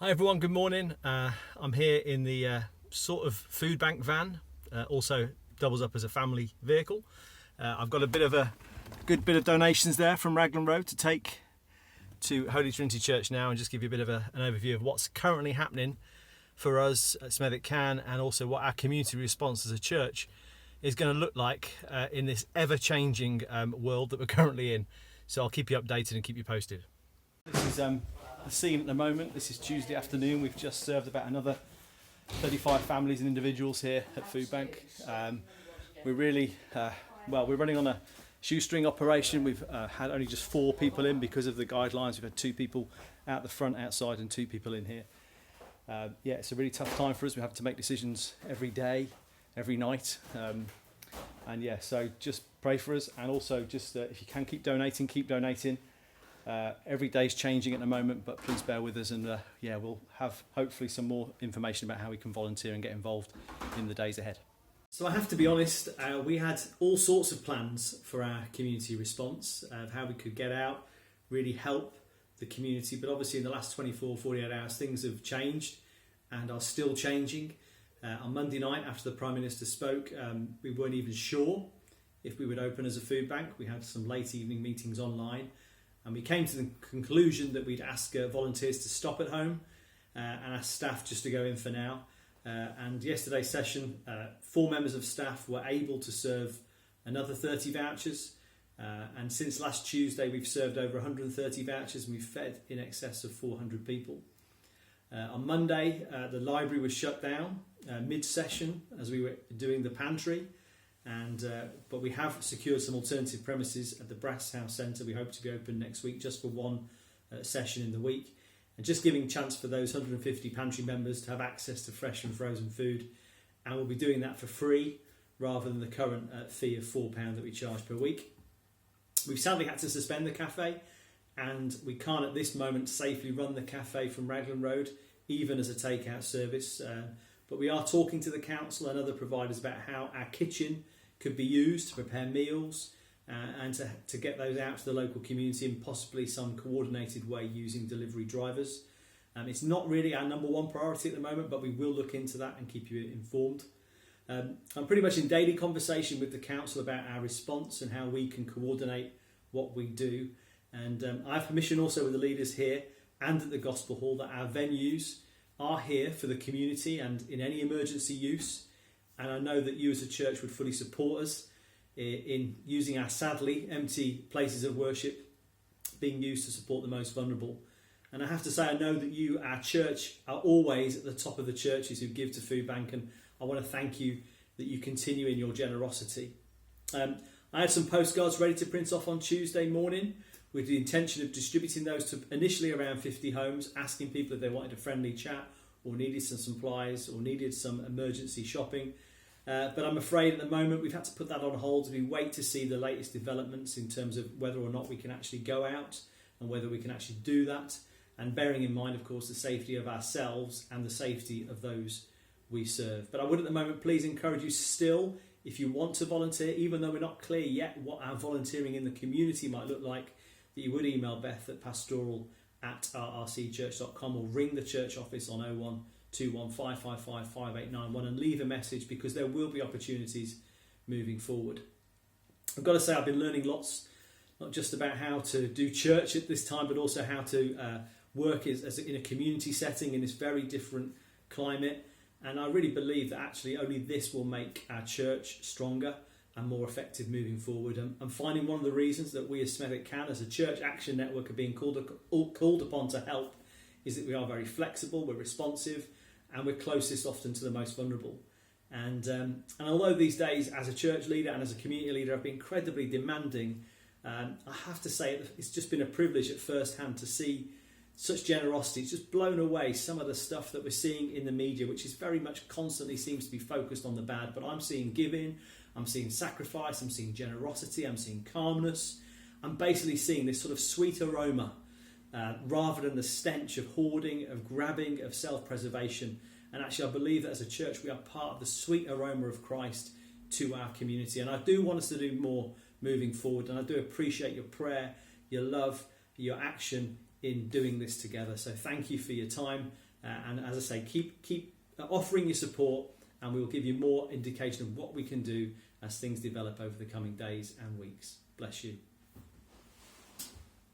Hi everyone, good morning. I'm here in the sort of food bank van, also doubles up as a family vehicle. I've got a good bit of donations there from Raglan Road to take to Holy Trinity Church now and just give you a bit of an overview of what's currently happening for us at Smethwick Can, and also what our community response as a church is going to look like in this ever-changing world that we're currently in. So I'll keep you updated and keep you posted. This is the scene at the moment. This is Tuesday afternoon. We've just served about another 35 families and individuals here at Food Bank. We're really, we're running on a shoestring operation. We've had only just 4 people in because of the guidelines. We've had 2 people out the front outside and 2 people in here. It's a really tough time for us. We have to make decisions every day, every night. So just pray for us, and also just if you can keep donating. Every day's changing at the moment, but please bear with us, and we'll have hopefully some more information about how we can volunteer and get involved in the days ahead. So I have to be honest, we had all sorts of plans for our community response of how we could get out, really help the community, but obviously in the last 48 hours things have changed and are still changing. On Monday night after the Prime Minister spoke, we weren't even sure if we would open as a food bank. We had some late evening meetings online, and we came to the conclusion that we'd ask volunteers to stop at home and ask staff just to go in for now. And yesterday's session, 4 members of staff were able to serve another 30 vouchers. And since last Tuesday, we've served over 130 vouchers, and we've fed in excess of 400 people. On Monday, the library was shut down mid-session as we were doing the pantry. But we have secured some alternative premises at the Brass House Centre. We hope to be open next week just for one session in the week, and just giving chance for those 150 pantry members to have access to fresh and frozen food, and we'll be doing that for free rather than the current fee of £4 that we charge per week. We've sadly had to suspend the cafe, and we can't at this moment safely run the cafe from Raglan Road even as a takeout service, but we are talking to the council and other providers about how our kitchen could be used to prepare meals and to get those out to the local community in possibly some coordinated way using delivery drivers. It's not really our number one priority at the moment, but we will look into that and keep you informed. I'm pretty much in daily conversation with the council about our response and how we can coordinate what we do. And I have permission also with the leaders here and at the Gospel Hall that our venues are here for the community and in any emergency use. And I know that you as a church would fully support us in using our sadly empty places of worship being used to support the most vulnerable. And I have to say, I know that you, our church, are always at the top of the churches who give to Food Bank, and I want to thank you that you continue in your generosity. I had some postcards ready to print off on Tuesday morning with the intention of distributing those to initially around 50 homes, asking people if they wanted a friendly chat or needed some supplies or needed some emergency shopping. But I'm afraid at the moment we've had to put that on hold as we wait to see the latest developments in terms of whether or not we can actually go out and whether we can actually do that. And bearing in mind, of course, the safety of ourselves and the safety of those we serve. But I would at the moment please encourage you still, if you want to volunteer, even though we're not clear yet what our volunteering in the community might look like, that you would email Beth at pastoral@rrcchurch.com or ring the church office on 0121 555 5891 and leave a message, because there will be opportunities moving forward. I've got to say, I've been learning lots, not just about how to do church at this time, but also how to work as in a community setting in this very different climate. And I really believe that actually only this will make our church stronger and more effective moving forward. I'm finding one of the reasons that we as Smethwick Can, as a church action network, are being called upon to help is that we are very flexible, we're responsive, and we're closest often to the most vulnerable. And although these days as a church leader and as a community leader I've been incredibly demanding, I have to say it's just been a privilege at first hand to see such generosity. It's just blown away some of the stuff that we're seeing in the media, which is very much constantly seems to be focused on the bad. But I'm seeing giving, I'm seeing sacrifice, I'm seeing generosity, I'm seeing calmness. I'm basically seeing this sort of sweet aroma rather than the stench of hoarding, of grabbing, of self-preservation. And actually I believe that as a church we are part of the sweet aroma of Christ to our community. And I do want us to do more moving forward, and I do appreciate your prayer, your love, your action in doing this together. So thank you for your time And as I say, keep offering your support, and we will give you more indication of what we can do as things develop over the coming days and weeks. Bless you.